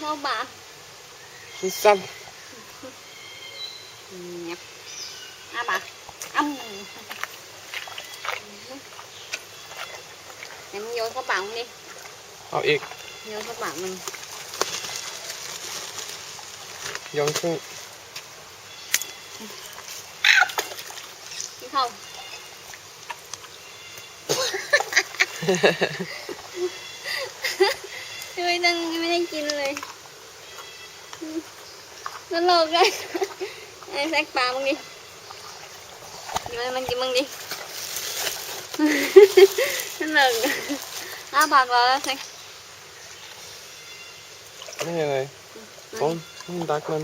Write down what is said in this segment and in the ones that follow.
sao bà xăm nhẹp bà âm em vô các bạn điเอาอีก vô các bạn mình โยนขึ้น chứ khôngไม่ได้กินเลยnó lột ra ai sát bàมึงđi mình đi nó lột bà rồi xem ไม่อะไรโอ้มันดักมัน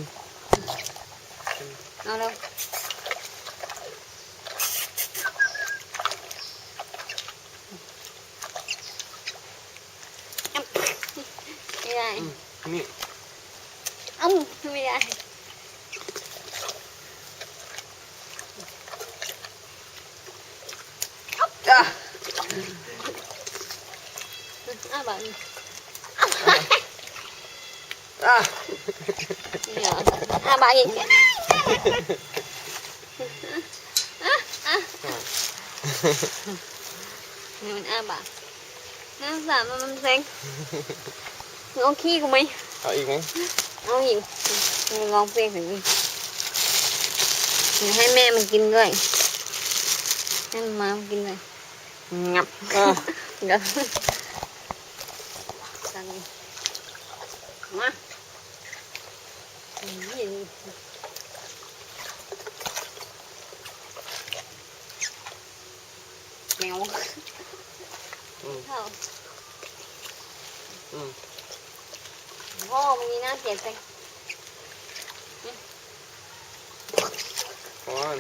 เอาđâuไม่ได้ นี่ ไม่ได้bạn bạn gì mình bạn nó giảm mà mình xem ngonขี้của mình เอาอีกไหม ngon gì ngon phê phải điให้แม่มันกินด้วยให้มากินเลยงับเดี๋ยวสั่งมาแมวเข้าพ่อมึงนี่น่าเกลียดจัง ก่อน